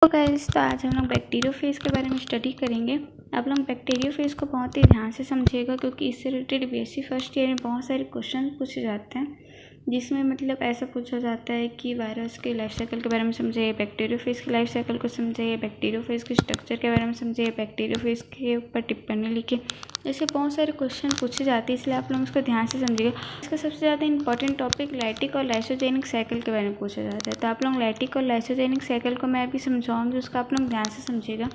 तो गाइस, तो आज हम लोग बैक्टीरियोफेज के बारे में स्टडी करेंगे। आप लोग बैक्टीरियोफेज को बहुत ही ध्यान से समझिएगा, क्योंकि इससे रिलेटेड बीएससी फर्स्ट ईयर में बहुत सारे क्वेश्चन पूछे जाते हैं, जिसमें मतलब ऐसा पूछा जाता है कि वायरस के लाइफ साइकिल के बारे में समझिए, बैक्टीरियोफेज के लाइफ साइकिल को समझिए, बैक्टीरियोफेज के स्ट्रक्चर के बारे में समझिए, बैक्टीरियोफेज के ऊपर टिप्पणी लिखिए। ऐसे बहुत सारे क्वेश्चन पूछे जाते हैं, इसलिए आप लोग उसको ध्यान से समझिएगा। इसका सबसे ज़्यादा इंपॉर्टेंट टॉपिक लाइटिक और लाइसोजेनिक साइकिल के बारे में पूछा जाता है। तो आप लोग लाइटिक और लाइसोजेनिक साइकिल को मैं अभी समझाऊंगी, उसका आप लोग ध्यान से समझिएगा।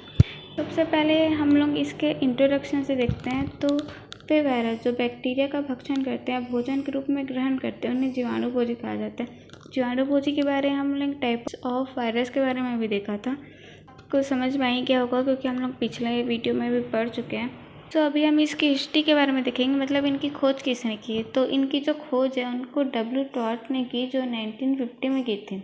सबसे पहले हम लोग इसके इंट्रोडक्शन से देखते हैं। तो वे वायरस जो बैक्टीरिया का भक्षण करते हैं, भोजन के रूप में ग्रहण करते हैं, उन्हें जीवाणुभोजी कहा जाता है। जीवाणुभोजी के बारे में हम लोग टाइप्स ऑफ वायरस के बारे में भी देखा था। आपको समझ में आई क्या होगा, क्योंकि हम लोग पिछले वीडियो में भी पढ़ चुके हैं। तो अभी हम इसकी हिस्ट्री के बारे में देखेंगे, मतलब इनकी खोज किसने की। तो इनकी जो खोज है उनको डब्ल्यू टॉर्ट ने की, जो 1950 में की थी।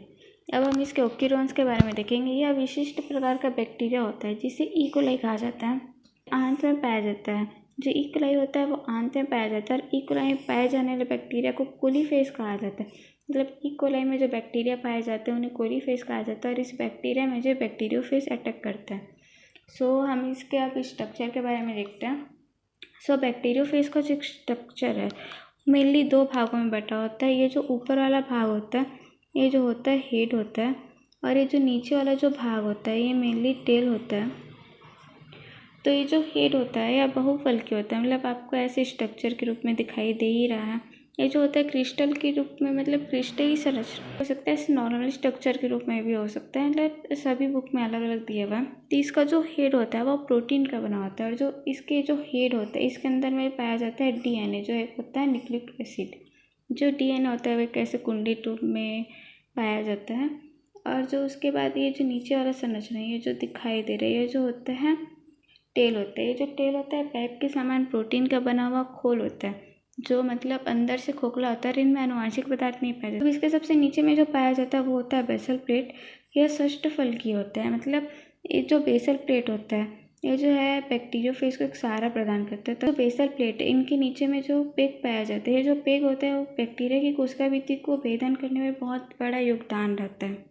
अब हम इसके ओक्यूरोन्स के बारे में देखेंगे। यह विशिष्ट प्रकार का बैक्टीरिया होता है जिसे इकोलाई कहा जाता है, आंत में पाया जाता है। जो इकोलाई होता है वो आंत में पाया जाता है, और इकोलाई में पाए जाने वाले बैक्टीरिया को कोलीफेज कहा जाता है। मतलब इकोलाई में जो बैक्टीरिया पाए जाते हैं उन्हें कोलीफेज कहा जाता है, और इस बैक्टीरिया में जो बैक्टीरियोफेज अटैक करता है। हम इसके अब स्ट्रक्चर के बारे में देखते हैं। बैक्टीरियोफेज का जो स्ट्रक्चर है मेनली दो भागों में बटा होता है। ये जो ऊपर वाला भाग होता है, ये जो होता है हेड होता है, और ये जो नीचे वाला जो भाग होता है ये मेनली टेल होता है। तो ये जो हेड होता है यह बहुफलकी होता है, मतलब आपको ऐसे स्ट्रक्चर के रूप में दिखाई दे ही रहा है। ये जो होता है क्रिस्टल के रूप में, मतलब क्रिस्टल की संरचना हो सकता है, इस नॉर्मल स्ट्रक्चर के रूप में भी हो सकता है, मतलब सभी बुक में अलग अलग दिया हुआ है। तो इसका जो हेड होता है वो प्रोटीन का बना होता है, और जो इसके जो हेड होता है इसके अंदर में पाया जाता है डीएनए, जो एक होता है न्यूक्लिक एसिड। जो डीएनए होता है वह कैसे कुंडली रूप में पाया जाता है। और जो उसके बाद ये जो नीचे वाला संरचना है, ये जो दिखाई दे रही है, जो होता है टेल होता है। ये जो टेल होता है पाइप के समान प्रोटीन का बना हुआ खोल होता है, जो मतलब अंदर से खोखला होता है, और इनमें आनुवांशिक पदार्थ नहीं पाया जाता। इसके सबसे नीचे में जो पाया जाता है वो होता है बेसल प्लेट। यह षष्ठफलकी होता है, मतलब ये जो बेसल प्लेट होता है ये जो है बैक्टीरियोफेज को एक सहारा प्रदान करता है। तो बेसल प्लेट है, इनके नीचे में जो पेग पाया जाता है, जो पेग होता है वो बैक्टीरिया की कोशिका भित्ति को भेदन करने में बहुत बड़ा योगदान रहता है।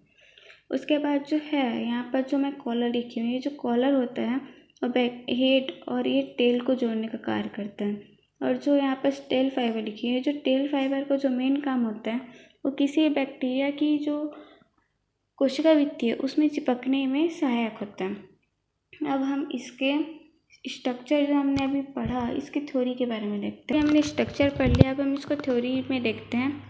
उसके बाद जो है यहाँ पर जो मैं कॉलर लिखी हूँ, ये जो कॉलर होता है और हेड और ये टेल को जोड़ने का कार्य करता है। और जो यहाँ पर टेल फाइबर लिखी है, जो टेल फाइबर का जो मेन काम होता है वो किसी बैक्टीरिया की जो कोशिका भित्ति है उसमें चिपकने में सहायक होता है। अब हम इसके स्ट्रक्चर जो हमने अभी पढ़ा, इसकी थ्योरी के बारे में देखते हैं। हमने स्ट्रक्चर पढ़ लिया, अब हम इसको थ्योरी में देखते हैं।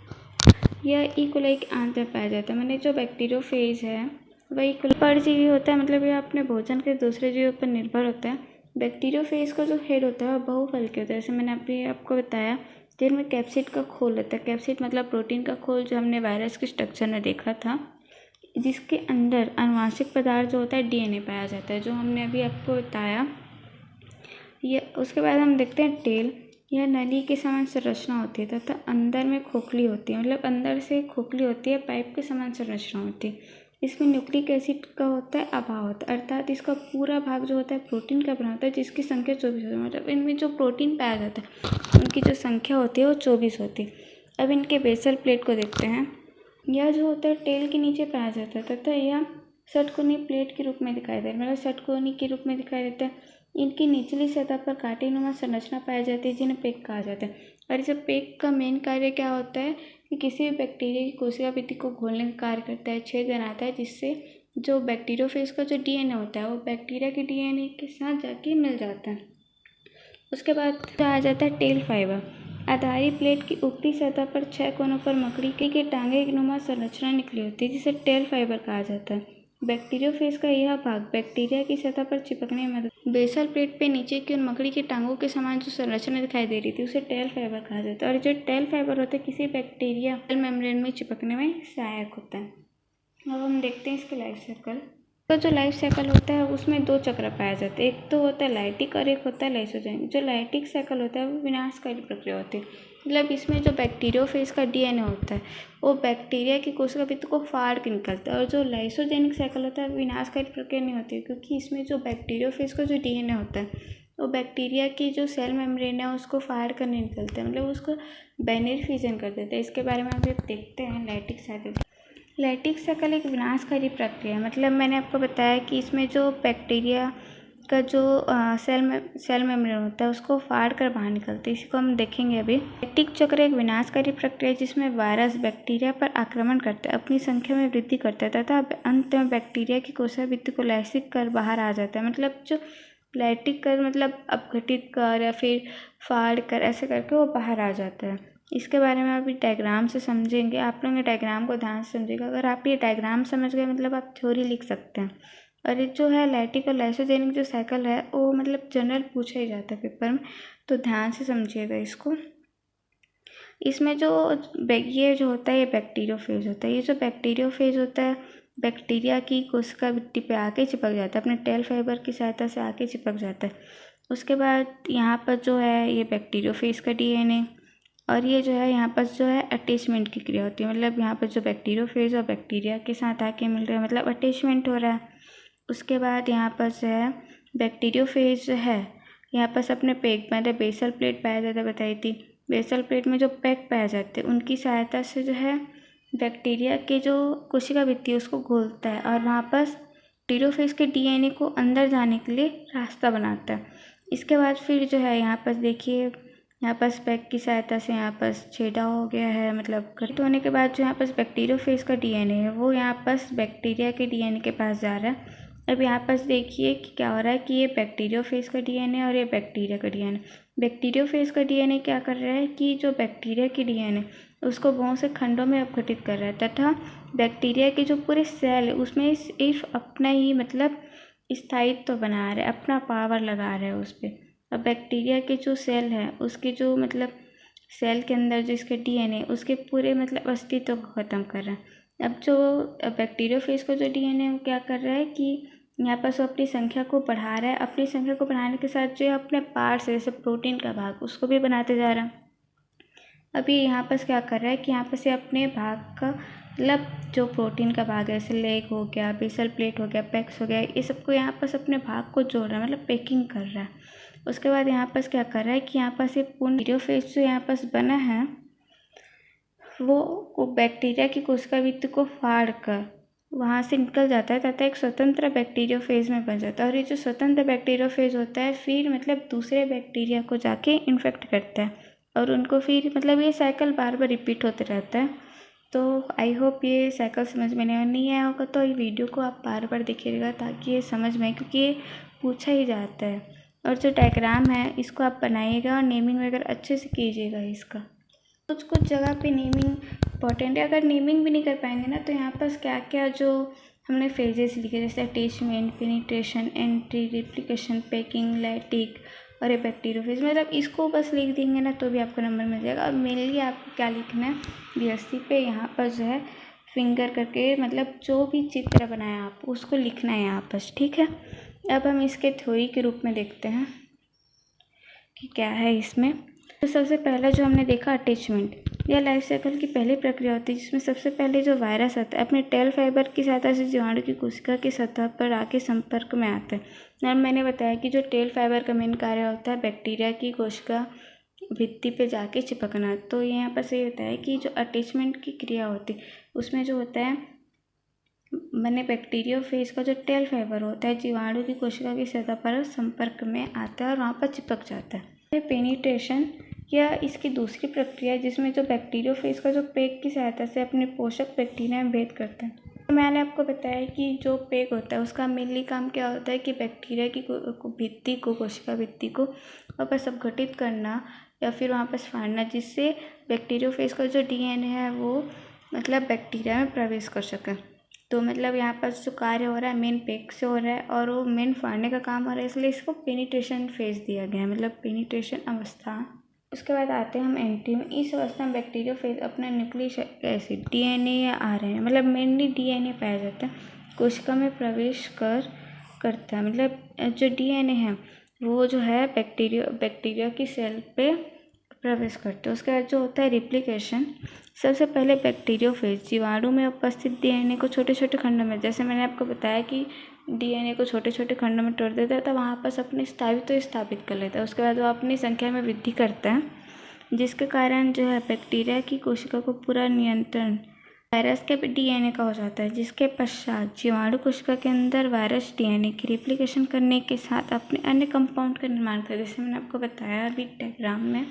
यह इकोलाई के आंत में पाया जाता है, मैंने जो बैक्टीरियोफेज है वही परजीवी होता है, मतलब यह अपने भोजन के दूसरे जीवों पर निर्भर होता है। बैक्टीरियोफेज का जो हेड होता है वह बहुफलकी होता है, जैसे मैंने अभी आपको बताया। जिनमें कैप्सिड का खोल होता है, कैप्सिड मतलब प्रोटीन का खोल, जो हमने वायरस के स्ट्रक्चर में देखा था, जिसके अंदर आनुवांशिक पदार्थ जो होता है डीएनए पाया जाता है, जो हमने अभी आपको बताया। ये उसके बाद हम देखते हैं टेल। यह नली के समान संरचना होती है तथा अंदर में खोखली होती है, मतलब अंदर से खोखली होती है, पाइप के समान संरचना होती है। इसमें न्यूक्लिक एसिड का होता है अभाव होता है, अर्थात इसका पूरा भाग जो होता है प्रोटीन का बना होता है, जिसकी संख्या 24 होती है। मतलब इनमें जो प्रोटीन पाया जाता है उनकी जो संख्या होती है वो 24 होती है। अब इनके बेसल प्लेट को देखते हैं। यह जो होता है टेल के नीचे पाया जाता है तथा यह षटकोणीय प्लेट के रूप में दिखाई दे, मतलब षटकोणी के रूप में दिखाई देता है। इनकी निचली सतह पर कांटेनुमा संरचना पाई जाती है, जिन्हें पेग कहा जाता है। और इस पेग का मेन कार्य क्या होता है कि किसी भी बैक्टीरिया की कोशिका भित्ति को घोलने का कार्य करता है, छेद बनाता है, जिससे जो बैक्टीरियोफेज का जो डीएनए होता है वो बैक्टीरिया के डीएनए के साथ जाके मिल जाता है। उसके बाद आ जाता है टेल फाइबर। आधारी प्लेट की ऊपरी सतह पर 6 कोनों पर मकड़ी के टांगे की नुमा संरचना निकली होती है, जिसे टेल फाइबर कहा जाता है। बैक्टीरियोफेज का यह भाग बैक्टीरिया की सतह पर चिपकने में मदद। बेसल प्लेट पे नीचे की ओर मकड़ी के टांगों के समान जो संरचना दिखाई दे रही थी उसे टेल फाइबर कहा जाता है, और जो टेल फाइबर होता है किसी बैक्टीरिया सेल मेम्ब्रेन में चिपकने में सहायक होता है। अब हम देखते हैं इसके लाइफ साइकिल। तो जो लाइफ साइकिल होता है उसमें दो चक्र पाया जाता है, एक तो होता है लाइटिक और एक होता है लाइसोजेनिक। जो लाइटिक साइकिल होता है वो विनाशकारी प्रक्रिया होती है, मतलब इसमें जो बैक्टीरियोफेज का डीएनए होता है वो बैक्टीरिया की कोशिका भित्ति को फाड़ के निकलता है। और जो लाइसोजेनिक साइकिल होता है विनाशकारी प्रक्रिया नहीं होती है, क्योंकि इसमें जो बैक्टीरियोफेज का जो डीएनए होता है वो बैक्टीरिया की जो सेल मेम्ब्रेन है उसको फाड़ कर नहीं निकलता है, मतलब उसको बाइनरी फिजन कर देता है। इसके बारे में अभी देखते हैं लाइटिक साइकिल। लैटिक साइकिल एक विनाशकारी प्रक्रिया है। मतलब मैंने आपको बताया कि इसमें जो बैक्टीरिया का जो सेल मेम्ब्रेन होता है उसको फाड़ कर बाहर निकलती है। इसी को हम देखेंगे अभी। लैक्टिक चक्र एक विनाशकारी प्रक्रिया है जिसमें वायरस बैक्टीरिया पर आक्रमण करता है, अपनी संख्या में वृद्धि करता है तथा अंत में बैक्टीरिया की कोशिकाभित्ति को लैसिक कर बाहर आ जाता है। मतलब जो लैटिक कर मतलब अपघटित कर या फिर फाड़ कर ऐसे करके वो बाहर आ जाता है। इसके बारे में अभी डायग्राम से समझेंगे। आप लोग ये डायग्राम को ध्यान से समझिएगा। अगर आप ये डायग्राम समझ गए मतलब आप थ्योरी लिख सकते हैं। और ये जो है लैटिक और लाइसोजेनिक जो साइकिल है वो मतलब जनरल पूछा ही जाता है पेपर में, तो ध्यान से समझिएगा इसको। इसमें जो ये जो होता है ये बैक्टीरियोफेज होता है। ये जो बैक्टीरियोफेज होता है बैक्टीरिया की कोशिका भित्ति पे आके चिपक जाता है, अपने टेल फाइबर की सहायता से आके चिपक जाता है। उसके बाद यहाँ पर जो है ये बैक्टीरियोफेज का डीएनए और ये जो है यहाँ पर जो है अटैचमेंट की क्रिया होती है। मतलब यहाँ पर जो बैक्टीरियोफेज और बैक्टीरिया के साथ आके मिल रहा है मतलब अटैचमेंट हो रहा है। उसके बाद यहाँ पर जो है बैक्टीरियोफेज जो है यहाँ पर अपने पेग मतलब बेसल प्लेट पाया जाता है, बताई थी। बेसल प्लेट में जो पैक पाए जाते हैं उनकी सहायता से जो है बैक्टीरिया के जो कोशिका भित्ति है उसको घोलता है और वहाँ पर बैक्टीरियोफेज के डीएनए को अंदर जाने के लिए रास्ता बनाता है। इसके बाद फिर जो है यहाँ पर देखिए यहाँ पर पैक की सहायता से यहाँ पर छेदा हो गया है, मतलब घटित होने के बाद जो यहाँ पर बैक्टीरियोफेज का डीएनए है वो यहाँ पर बैक्टीरिया के डीएनए के पास जा रहा है। अब यहाँ पर देखिए कि क्या हो रहा है कि ये बैक्टीरियोफेज का डीएनए और ये बैक्टीरिया का डीएनए। बैक्टीरियोफेज का डीएनए क्या कर रहा है कि जो बैक्टीरिया की डीएनए उसको बहुत से खंडों में अपघटित कर रहा है तथा बैक्टीरिया के जो पूरे सेल है उसमें सिर्फ अपना ही मतलब स्थायित्व बना रहा है, अपना पावर लगा रहा है उस पर। अब बैक्टीरिया के जो सेल है उसके जो मतलब सेल के अंदर जो इसके डीएनए उसके पूरे मतलब अस्तित्व को ख़त्म कर रहा है। अब जो बैक्टीरियोफेज का जो डीएनए है वो क्या कर रहा है कि यहाँ पर वो अपनी संख्या को बढ़ा रहा है। अपनी संख्या को बढ़ाने के साथ जो अपने पार्ट्स जैसे प्रोटीन का भाग उसको भी बनाते जा रहा है। अभी यहाँ पर क्या कर रहा है कि यहाँ पर से अपने भाग का मतलब जो प्रोटीन का भाग है जैसे लेग हो गया, बेसल प्लेट हो गया, पैक्स हो गया, ये सबको यहाँ पर अपने भाग को जोड़ रहा है मतलब पैकिंग कर रहा है। उसके बाद यहाँ पर क्या कर रहा है कि यहाँ पर से पूर्ण बैक्टीरियोफेज जो यहाँ पर बना है वो बैक्टीरिया की कोशिका भित्ति को फाड़ कर वहाँ से निकल जाता है तथा एक स्वतंत्र बैक्टीरियोफेज में बन जाता है। और ये जो स्वतंत्र बैक्टीरियोफेज होता है फिर मतलब दूसरे बैक्टीरिया को जाके इन्फेक्ट करता है और उनको फिर मतलब ये साइकिल बार बार रिपीट होते रहता है। तो आई होप ये साइकिल समझ में नहीं आया होगा, तो ये वीडियो को आप बार बार देखिएगा ताकि ये समझ में, क्योंकि ये पूछा ही जाता है। और जो डायग्राम है इसको आप बनाइएगा और नेमिंग वगैरह अच्छे से कीजिएगा इसका। कुछ जगह पे नेमिंग इम्पॉर्टेंट है। अगर नेमिंग भी नहीं कर पाएंगे ना तो यहाँ पर क्या क्या जो हमने फेजेस लिखे जैसे attachment, penetration, entry, replication, packing, lattice और ये बैक्टीरियोफेज, मतलब इसको बस लिख देंगे ना तो भी आपको नंबर मिल जाएगा। और मेनली आपको क्या लिखना है BSc पे यहाँ पर जो है फिंगर करके मतलब जो भी चित्र बनाया आप उसको लिखना है यहाँ पर, ठीक है। अब हम इसके थ्योरी के रूप में देखते हैं कि क्या है इसमें। तो सबसे पहला जो हमने देखा अटैचमेंट, यह लाइफ साइकिल की पहली प्रक्रिया होती है जिसमें सबसे पहले जो वायरस आता है अपने टेल फाइबर की सहायता से जीवाणु की कोशिका की सतह पर आके संपर्क में आता है। और मैंने बताया कि जो टेल फाइबर का मेन कार्य होता है बैक्टीरिया की कोशिका भित्ति पे जाके चिपकना। तो यहाँ पर से होता है कि जो अटैचमेंट की क्रिया होती है उसमें जो होता है मैंने बैक्टीरियोफेज का जो टेल फाइबर होता है जीवाणु की कोशिका की सतह पर संपर्क में आता है और वहाँ पर चिपक जाता है। पेनिट्रेशन या इसकी दूसरी प्रक्रिया जिसमें जो बैक्टीरियोफेज का जो पेग की सहायता से अपने पोषक बैक्टीरिया में भेद करते हैं। तो मैंने आपको बताया कि जो पेग होता है उसका मेनली काम क्या होता है कि बैक्टीरिया की भित्ति को कोशिका भित्ति को वापस अपघटित करना या फिर वहाँ पर फाड़ना, जिससे बैक्टीरियोफेज का जो डीएनए है वो मतलब बैक्टीरिया में प्रवेश कर सके। तो मतलब यहाँ पर जो कार्य हो रहा है मेन पेग से हो रहा है और वो मेन फाड़ने का काम हो रहा है, इसलिए इसको पेनिट्रेशन फेज दिया गया है, मतलब पेनिट्रेशन अवस्था। उसके बाद आते हैं हम एंट्री में। इस अवस्था में बैक्टीरियोफेज अपना न्यूक्लिक एसिड डीएनए या आरएनए मतलब मेनली डीएनए पाया जाता है कोशिका में प्रवेश करता है। मतलब जो डीएनए है वो जो है बैक्टीरिया की सेल पे प्रवेश करते हैं। उसके बाद जो होता है रिप्लिकेशन, सबसे पहले बैक्टीरियोफेज जीवाणु में उपस्थित डीएनए को छोटे छोटे खंडों में, जैसे मैंने आपको बताया कि डीएनए को छोटे छोटे खंडों में तोड़ देता है तो वहाँ पर अपने स्थापित कर लेता है। उसके बाद वो अपनी संख्या में वृद्धि करता है जिसके कारण जो है बैक्टीरिया की कोशिका को पूरा नियंत्रण वायरस के डीएनए का हो जाता है, जिसके पश्चात जीवाणु कोशिका के अंदर वायरस डीएनए की रिप्लिकेशन करने के साथ अपने अन्य कंपाउंड का निर्माण कर, जैसे मैंने आपको बताया अभी डायग्राम में।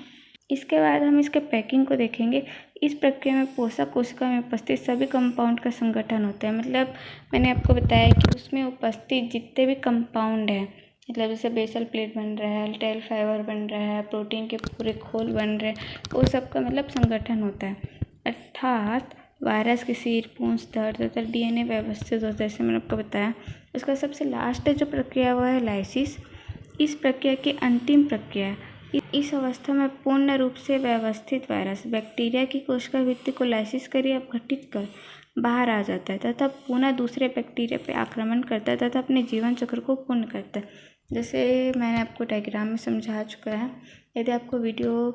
इसके बाद हम इसके पैकिंग को देखेंगे। इस प्रक्रिया में पोषक कोशिका में उपस्थित सभी कंपाउंड का संगठन होता है। मतलब मैंने आपको बताया कि उसमें उपस्थित जितने भी कंपाउंड हैं, मतलब जैसे बेसल प्लेट बन रहा है, टेल फाइबर बन रहा है, प्रोटीन के पूरे खोल बन रहे हैं, वो सब का मतलब संगठन होता है। अर्थात वायरस के सिर, पूंछ, धड़ तथा डीएनए व्यवस्थित होता है, जैसे मैंने आपको बताया। उसका सबसे लास्ट जो प्रक्रिया वो है लाइसिस। इस प्रक्रिया की अंतिम प्रक्रिया है। इस अवस्था में पूर्ण रूप से व्यवस्थित वायरस बैक्टीरिया की कोशिका भित्ति को लाइसिस कर या अपघटित कर बाहर आ जाता है तथा पुनः दूसरे बैक्टीरिया पर आक्रमण करता है तथा अपने जीवन चक्र को पूर्ण करता है। जैसे मैंने आपको डायग्राम में समझा चुका है। यदि आपको वीडियो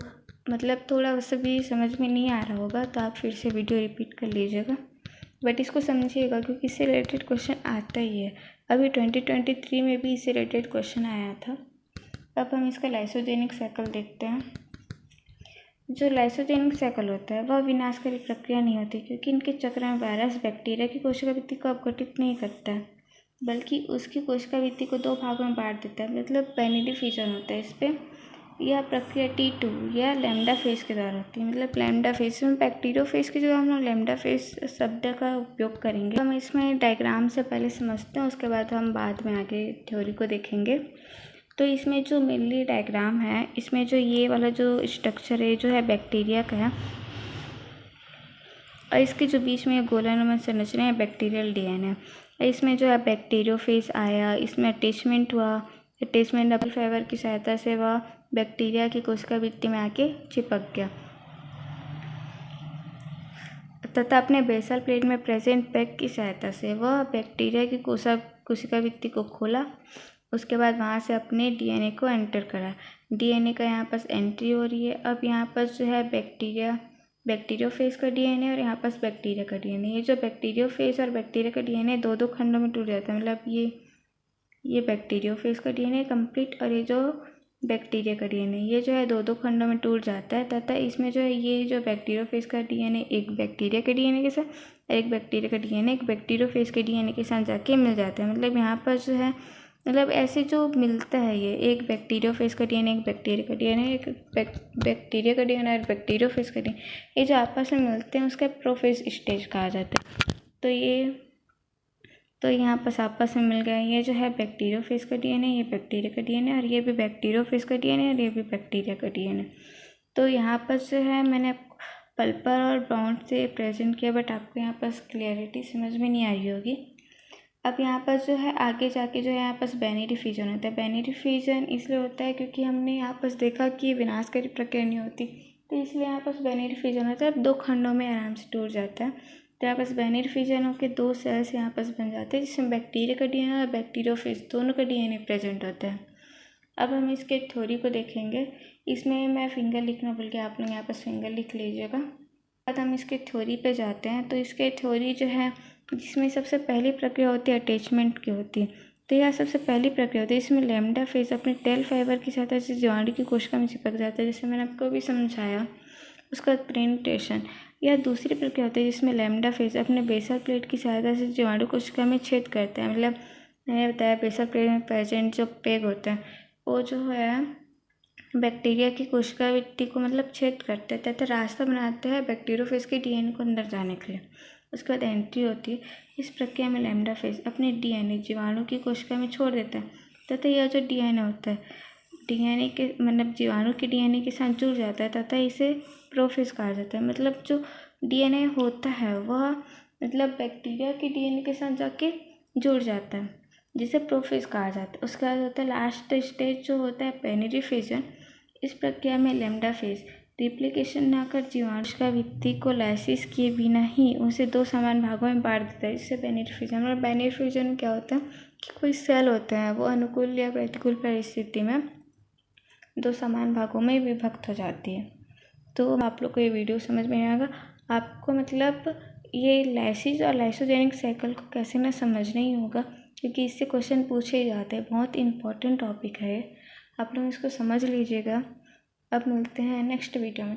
मतलब थोड़ा उससे भी समझ में नहीं आ रहा होगा तो आप फिर से वीडियो रिपीट कर लीजिएगा, बट इसको समझिएगा क्योंकि इससे रिलेटेड क्वेश्चन आता ही है। अभी 2023 में भी इससे रिलेटेड क्वेश्चन आया था। अब हम इसका लाइसोजेनिक साइकिल देखते हैं। जो लाइसोजेनिक साइकिल होता है वह विनाशकारी प्रक्रिया नहीं होती, क्योंकि इनके चक्र में वायरस बैक्टीरिया की कोशिका भित्ति को अपघटित नहीं करता है, बल्कि उसकी कोशिका भित्ति को 2 भागों में बांट देता है। मतलब बाइनरी फिजन होता है इस पर। यह प्रक्रिया T2 या लैम्डा फेज के द्वारा होती है। मतलब लैम्डा फेज में बैक्टीरियोफेज की जगह हम लोग लैम्डा फेज शब्द का उपयोग करेंगे। हम इसमें डायग्राम से पहले समझते हैं, उसके बाद हम बाद में आगे थ्योरी को देखेंगे। तो इसमें जो मेनली डायग्राम है, इसमें जो ये वाला जो स्ट्रक्चर है जो है बैक्टीरिया का है, और इसके जो बीच में गोलानुमा संरचना है बैक्टीरियल डीएनए। इसमें जो है बैक्टीरियोफेज आया, इसमें अटैचमेंट हुआ। अटैचमेंट डबल फाइबर की सहायता से वह बैक्टीरिया की कोशिका भित्ति में आके चिपक गया तथा अपने बेसल प्लेट में प्रेजेंट पैक की सहायता से वह बैक्टीरिया की कोशिका भित्ति को खोला। उसके बाद वहाँ से अपने डीएनए को एंटर करा। डीएनए का यहाँ पास एंट्री हो रही है। अब यहाँ पास जो है बैक्टीरियोफेज का डीएनए और यहाँ पास बैक्टीरिया का डीएनए। ये जो बैक्टीरियोफेज और बैक्टीरिया का डीएनए 2 खंडों में टूट जाता है। मतलब ये बैक्टीरियोफेज का डीएनए कंप्लीट, और ये जो बैक्टीरिया का डीएनए ये जो है 2 खंडों में टूट जाता है तथा इसमें जो है ये जो बैक्टीरियोफेज का डीएनए एक बैक्टीरिया के डीएनए के साथ, एक बैक्टीरिया का डीएनए एक बैक्टीरियोफेज के डीएनए के साथ जाके मिल जाता है। मतलब यहाँ पर जो है मतलब ऐसे जो मिलता है ये एक बैक्टीरियोफेज का डीएनए, एक बैक्टीरिया का डीएनए, एक बैक्टीरिया का डीएनए और बैक्टीरियोफेज का डीएनए, ये जो आपस में मिलते हैं उसका प्रोफेज स्टेज कहा जाता है। तो यहाँ पर आपस में मिल गया। ये जो है बैक्टीरियोफेज का डीएनए, ये बैक्टीरिया का डीएनए, और ये भी बैक्टीरियोफेज का डीएनए और ये भी बैक्टीरिया का डीएनए। तो यहाँ पर जो है मैंने पल्पर और बाउंड से प्रेजेंट किया, बट आपको यहाँ पर क्लियरिटी समझ में नहीं आई होगी। अब यहाँ पर जो है आगे जाके जो है यहाँ पर बाइनरी फिजन होता है। बाइनरी फिजन इसलिए होता है क्योंकि हमने यहाँ पर देखा कि विनाशकारी प्रक्रिया नहीं होती, तो इसलिए यहाँ पर बाइनरी फिजन होता है। 2 खंडों में आराम से टूट जाता है। तो यहाँ पास बाइनरी फिजन होकर 2 सेल्स यहाँ पास बन जाते हैं, जिसमें बैक्टीरिया का डीएनए और बैक्टीरियोफेज दोनों का डीएनए प्रेजेंट होता है। अब हम इसके थ्योरी को देखेंगे। इसमें मैं फिंगर लिखना भूल गया, आप लोग यहाँ पास फिंगर लिख लीजिएगा। बाद हम इसके थ्योरी पे जाते हैं। तो इसके थ्योरी जो है जिसमें सबसे पहली प्रक्रिया होती है अटैचमेंट की होती है। तो यह सबसे पहली प्रक्रिया होती है। इसमें लैम्डा फेज अपने टेल फाइबर की सहायता से जीवाणु की कोशिका में चिपक जाता है, जैसे मैंने आपको भी समझाया। उसका प्रेजेंटेशन। यह दूसरी प्रक्रिया होती है जिसमें लैम्डा फेज अपने बेसल प्लेट की सहायता से जीवाणु कोशिका में छेद करता है। मतलब मैंने बताया बेसल प्लेट में प्रेजेंट जो पेग होता है वो जो है बैक्टीरिया की कोशिका भित्ति को मतलब छेद करते हैं तथा रास्ता बनाते हैं बैक्टीरियोफेज के डीएनए को अंदर जाने के लिए। उसके बाद एंट्री होती है। इस प्रक्रिया में लैम्डा फेज अपने डीएनए जीवाणु की कोशिका में छोड़ देता है तथा यह जो डीएनए होता है डीएनए के मतलब जीवाणु के डीएनए के साथ जुड़ जाता है तथा इसे प्रोफेज कहा जाता है। मतलब जो डीएनए होता है वह मतलब बैक्टीरिया के डीएनए के साथ जाके जुड़ जाता है, जिसे प्रोफेज कहा जाता है। उसके बाद होता है लास्ट स्टेज जो होता है बाइनरी फिजन। इस प्रक्रिया में लैम्डा फेज रिप्लिकेशन न कर जीवाणु का भित्ति को लाइसिस किए बिना ही उसे 2 समान भागों में बांट देता है, इससे बाइनरी फिजन। और बाइनरी फिजन में क्या होता है कि कोई सेल होते हैं वो अनुकूल या प्रतिकूल परिस्थिति में 2 समान भागों में विभक्त हो जाती है। तो आप लोग को ये वीडियो समझ में आएगा। आपको मतलब ये लाइसिस और लाइसोजेनिक साइकिल को कैसे ना समझना ही होगा, क्योंकि इससे क्वेश्चन पूछे ही जाते हैं। बहुत इंपॉर्टेंट टॉपिक है, आप लोग इसको समझ लीजिएगा। अब मिलते हैं नेक्स्ट वीडियो में।